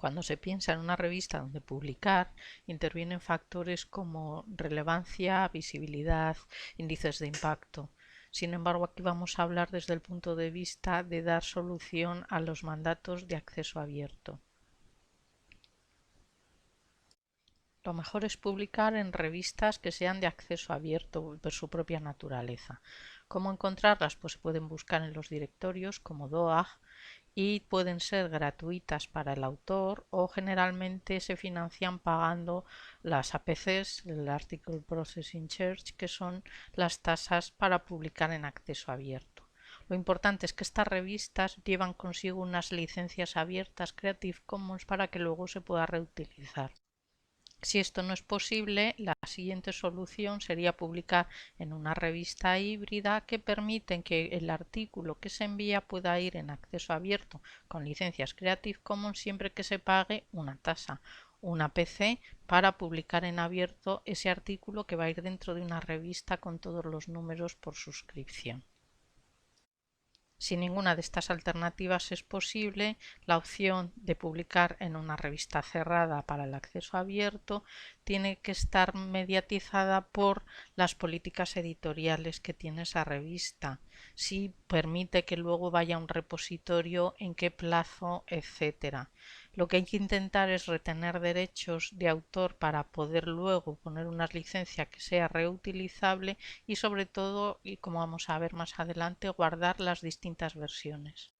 Cuando se piensa en una revista donde publicar, intervienen factores como relevancia, visibilidad, índices de impacto. Sin embargo, aquí vamos a hablar desde el punto de vista de dar solución a los mandatos de acceso abierto. Lo mejor es publicar en revistas que sean de acceso abierto por su propia naturaleza. ¿Cómo encontrarlas? Pues se pueden buscar en los directorios como DOAG y pueden ser gratuitas para el autor o generalmente se financian pagando las APCs, el Article Processing Charge, que son las tasas para publicar en acceso abierto. Lo importante es que estas revistas llevan consigo unas licencias abiertas Creative Commons para que luego se pueda reutilizar. Si esto no es posible, la siguiente solución sería publicar en una revista híbrida que permite que el artículo que se envía pueda ir en acceso abierto con licencias Creative Commons siempre que se pague una tasa, una PC, para publicar en abierto ese artículo que va a ir dentro de una revista con todos los números por suscripción. Si ninguna de estas alternativas es posible, la opción de publicar en una revista cerrada para el acceso abierto tiene que estar mediatizada por las políticas editoriales que tiene esa revista, si permite que luego vaya a un repositorio, en qué plazo, etcétera. Lo que hay que intentar es retener derechos de autor para poder luego poner una licencia que sea reutilizable y sobre todo, y como vamos a ver más adelante, guardar las distintas versiones.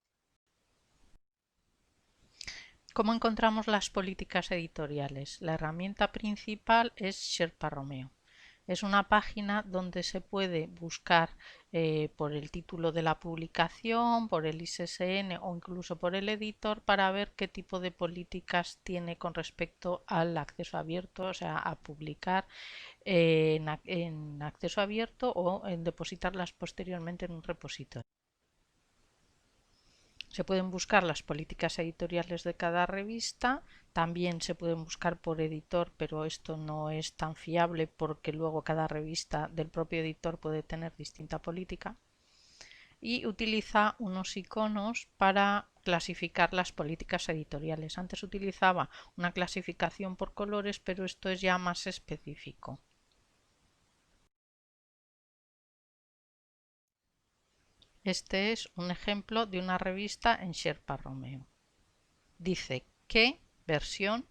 ¿Cómo encontramos las políticas editoriales? La herramienta principal es Sherpa Romeo. Es una página donde se puede buscar por el título de la publicación, por el ISSN o incluso por el editor para ver qué tipo de políticas tiene con respecto al acceso abierto, o sea, a publicar en acceso abierto o en depositarlas posteriormente en un repositorio. Se pueden buscar las políticas editoriales de cada revista, también se pueden buscar por editor, pero esto no es tan fiable porque luego cada revista del propio editor puede tener distinta política. Y utiliza unos iconos para clasificar las políticas editoriales. Antes utilizaba una clasificación por colores, pero esto es ya más específico. Este es un ejemplo de una revista en Sherpa Romeo. Dice qué versión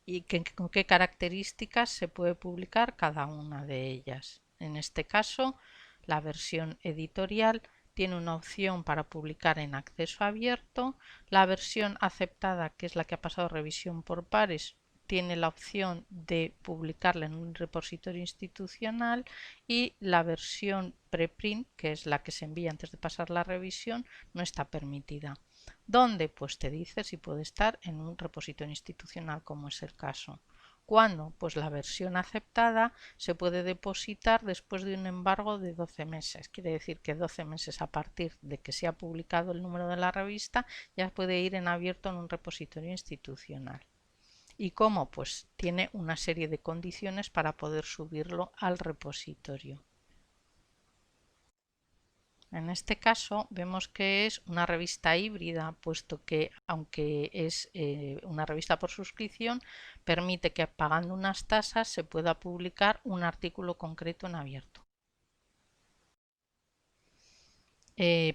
y con qué características se puede publicar cada una de ellas. En este caso, la versión editorial tiene una opción para publicar en acceso abierto. La versión aceptada, que es la que ha pasado revisión por pares, tiene la opción de publicarla en un repositorio institucional y la versión preprint, que es la que se envía antes de pasar la revisión, no está permitida. ¿Dónde? Pues te dice si puede estar en un repositorio institucional, como es el caso. ¿Cuándo? Pues la versión aceptada se puede depositar después de un embargo de 12 meses. Quiere decir que 12 meses a partir de que se ha publicado el número de la revista ya puede ir en abierto en un repositorio institucional. ¿Y cómo? Pues tiene una serie de condiciones para poder subirlo al repositorio. En este caso vemos que es una revista híbrida, puesto que aunque es una revista por suscripción, permite que pagando unas tasas se pueda publicar un artículo concreto en abierto.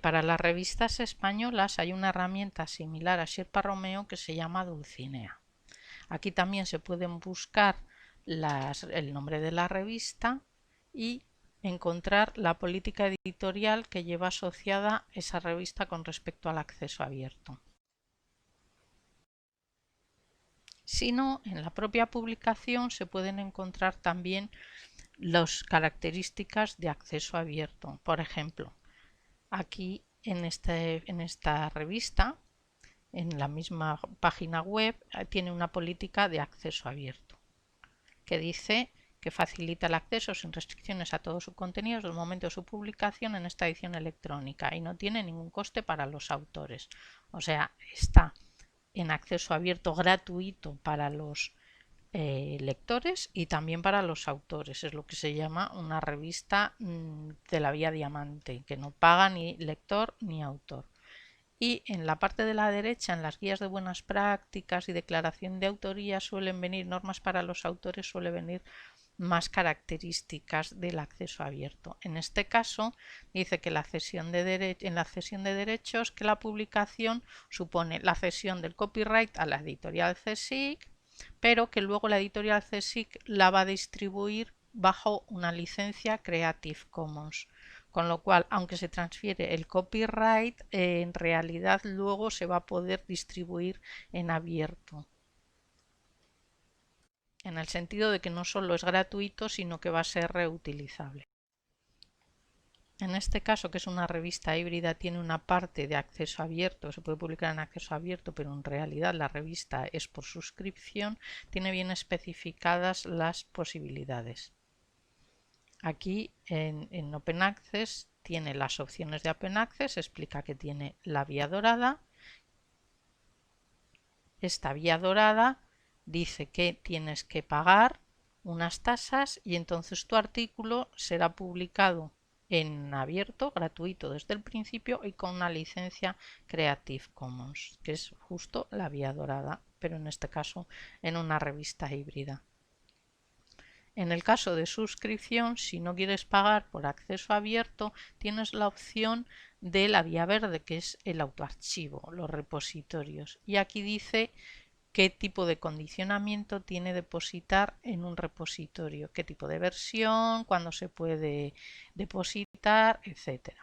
Para las revistas españolas hay una herramienta similar a Sherpa Romeo que se llama Dulcinea. Aquí también se pueden buscar el nombre de la revista y encontrar la política editorial que lleva asociada esa revista con respecto al acceso abierto. Si no, en la propia publicación se pueden encontrar también las características de acceso abierto. Por ejemplo, aquí en esta revista, en la misma página web, tiene una política de acceso abierto que dice que facilita el acceso sin restricciones a todo su contenido desde el momento de su publicación en esta edición electrónica y no tiene ningún coste para los autores. O sea, está en acceso abierto gratuito para los lectores y también para los autores. Es lo que se llama una revista de la vía diamante, que no paga ni lector ni autor. Y en la parte de la derecha, en las guías de buenas prácticas y declaración de autoría, suelen venir normas para los autores, suele venir más características del acceso abierto. En este caso dice que en la cesión de derechos que la publicación supone la cesión del copyright a la editorial CSIC, pero que luego la editorial CSIC la va a distribuir bajo una licencia Creative Commons. Con lo cual, aunque se transfiere el copyright, en realidad luego se va a poder distribuir en abierto, en el sentido de que no solo es gratuito, sino que va a ser reutilizable. En este caso, que es una revista híbrida, tiene una parte de acceso abierto, se puede publicar en acceso abierto, pero en realidad la revista es por suscripción, tiene bien especificadas las posibilidades. Aquí en Open Access tiene las opciones de Open Access, explica que tiene la vía dorada. Esta vía dorada dice que tienes que pagar unas tasas y entonces tu artículo será publicado en abierto, gratuito desde el principio y con una licencia Creative Commons, que es justo la vía dorada, pero en este caso en una revista híbrida. En el caso de suscripción, si no quieres pagar por acceso abierto, tienes la opción de la vía verde, que es el autoarchivo, los repositorios. Y aquí dice qué tipo de condicionamiento tiene depositar en un repositorio, qué tipo de versión, cuándo se puede depositar, etcétera.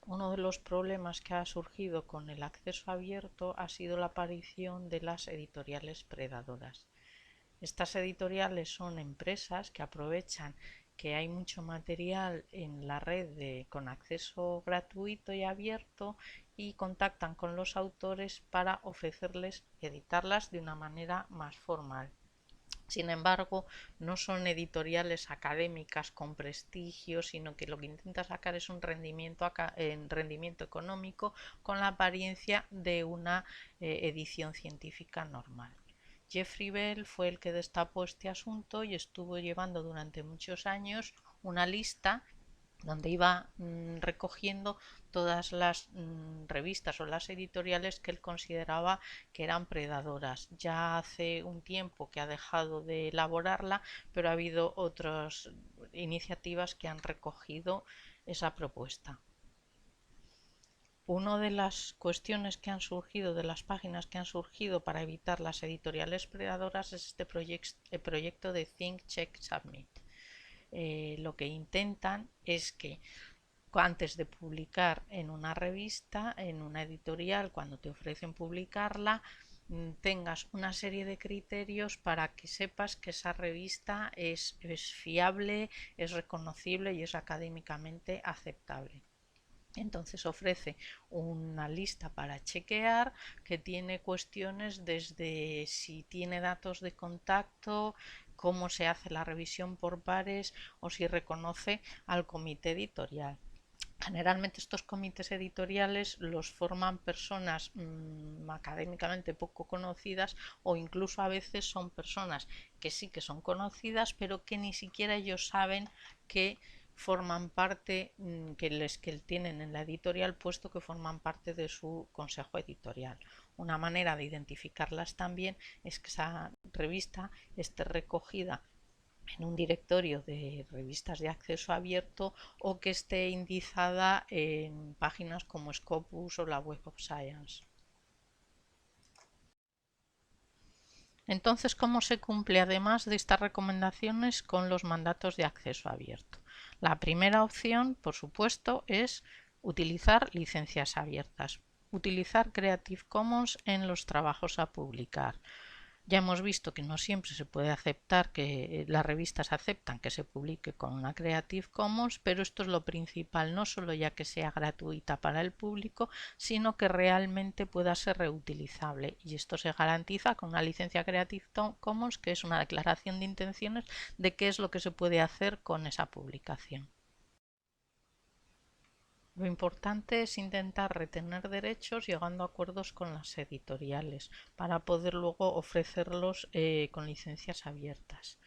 Uno de los problemas que ha surgido con el acceso abierto ha sido la aparición de las editoriales predadoras. Estas editoriales son empresas que aprovechan que hay mucho material en la red con acceso gratuito y abierto y contactan con los autores para ofrecerles editarlas de una manera más formal. Sin embargo, no son editoriales académicas con prestigio, sino que lo que intenta sacar es un rendimiento económico con la apariencia de una edición científica normal. Jeffrey Bell fue el que destapó este asunto y estuvo llevando durante muchos años una lista donde iba recogiendo todas las revistas o las editoriales que él consideraba que eran predadoras. Ya hace un tiempo que ha dejado de elaborarla, pero ha habido otras iniciativas que han recogido esa propuesta. Una de las cuestiones que han surgido, de las páginas que han surgido para evitar las editoriales predadoras es este proyecto de Think, Check, Submit. Lo que intentan es que antes de publicar en una revista, en una editorial, cuando te ofrecen publicarla, tengas una serie de criterios para que sepas que esa revista es fiable, es reconocible y es académicamente aceptable. Entonces ofrece una lista para chequear que tiene cuestiones desde si tiene datos de contacto, cómo se hace la revisión por pares o si reconoce al comité editorial. Generalmente estos comités editoriales los forman personas académicamente poco conocidas o incluso a veces son personas que sí que son conocidas pero que ni siquiera ellos saben que forman parte, que tienen en la editorial puesto que forman parte de su consejo editorial. Una manera de identificarlas también es que esa revista esté recogida en un directorio de revistas de acceso abierto o que esté indizada en páginas como Scopus o la Web of Science. Entonces, ¿cómo se cumple además de estas recomendaciones con los mandatos de acceso abierto? La primera opción, por supuesto, es utilizar licencias abiertas, utilizar Creative Commons en los trabajos a publicar. Ya hemos visto que no siempre se puede aceptar, que las revistas aceptan que se publique con una Creative Commons, pero esto es lo principal, no solo ya que sea gratuita para el público, sino que realmente pueda ser reutilizable. Y esto se garantiza con una licencia Creative Commons, que es una declaración de intenciones de qué es lo que se puede hacer con esa publicación. Lo importante es intentar retener derechos llegando a acuerdos con las editoriales para poder luego ofrecerlos con licencias abiertas.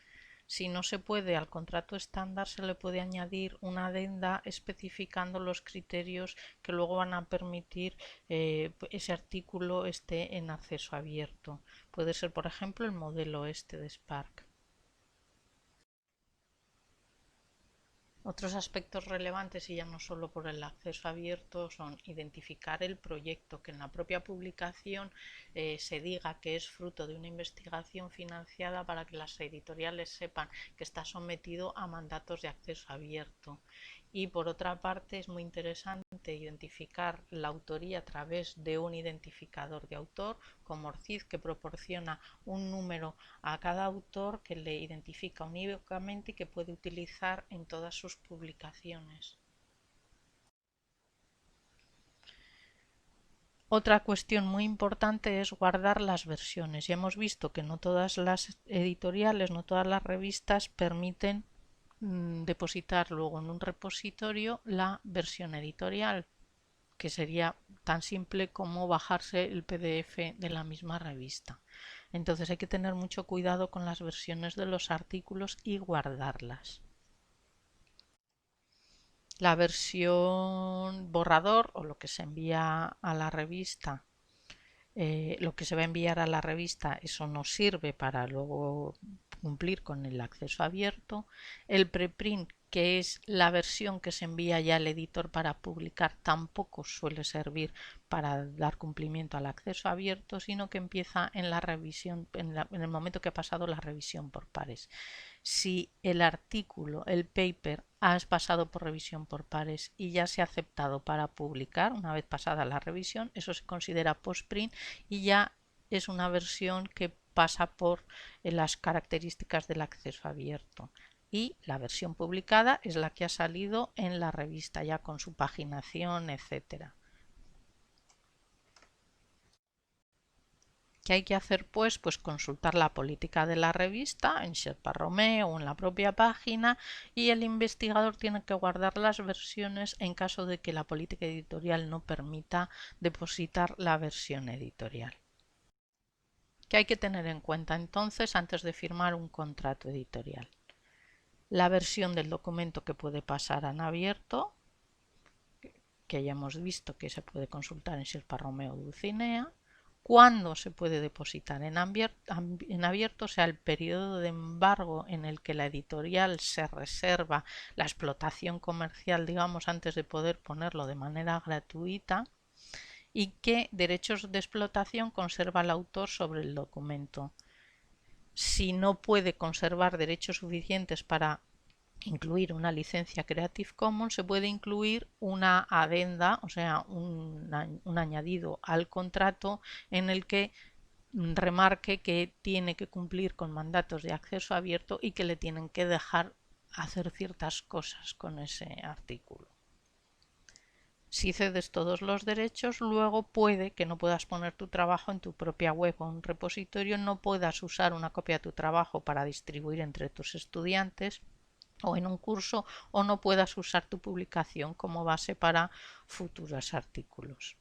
Si no se puede, al contrato estándar se le puede añadir una adenda especificando los criterios que luego van a permitir ese artículo esté en acceso abierto. Puede ser, por ejemplo, el modelo este de Spark. Otros aspectos relevantes, y ya no solo por el acceso abierto, son identificar el proyecto, que en la propia publicación se diga que es fruto de una investigación financiada para que las editoriales sepan que está sometido a mandatos de acceso abierto. Y por otra parte es muy interesante identificar la autoría a través de un identificador de autor como ORCID, que proporciona un número a cada autor que le identifica unívocamente y que puede utilizar en todas sus publicaciones. Otra cuestión muy importante es guardar las versiones. Ya hemos visto que no todas las editoriales, no todas las revistas permiten depositar luego en un repositorio la versión editorial, que sería tan simple como bajarse el PDF de la misma revista. Entonces hay que tener mucho cuidado con las versiones de los artículos y guardarlas. La versión borrador, o lo que se envía a la revista, lo que se va a enviar a la revista, eso no sirve para luego cumplir con el acceso abierto. El preprint, que es la versión que se envía ya al editor para publicar, tampoco suele servir para dar cumplimiento al acceso abierto, sino que empieza en la revisión, en el momento que ha pasado la revisión por pares. Si el artículo, el paper, ha pasado por revisión por pares y ya se ha aceptado para publicar, una vez pasada la revisión, eso se considera postprint y ya es una versión que pasa por las características del acceso abierto. Y la versión publicada es la que ha salido en la revista ya con su paginación, etcétera. ¿Qué hay que hacer pues? Pues consultar la política de la revista en Sherpa Romeo o en la propia página, y el investigador tiene que guardar las versiones en caso de que la política editorial no permita depositar la versión editorial. ¿Qué hay que tener en cuenta entonces antes de firmar un contrato editorial? La versión del documento que puede pasar en abierto, que ya hemos visto que se puede consultar en Sherpa Romeo o Dulcinea. Cuándo se puede depositar en abierto, o sea, el periodo de embargo en el que la editorial se reserva la explotación comercial, digamos, antes de poder ponerlo de manera gratuita, y qué derechos de explotación conserva el autor sobre el documento. Si no puede conservar derechos suficientes para incluir una licencia Creative Commons, se puede incluir una adenda, o sea, un añadido al contrato en el que remarque que tiene que cumplir con mandatos de acceso abierto y que le tienen que dejar hacer ciertas cosas con ese artículo. Si cedes todos los derechos, luego puede que no puedas poner tu trabajo en tu propia web o en un repositorio, no puedas usar una copia de tu trabajo para distribuir entre tus estudiantes o en un curso, o no puedas usar tu publicación como base para futuros artículos.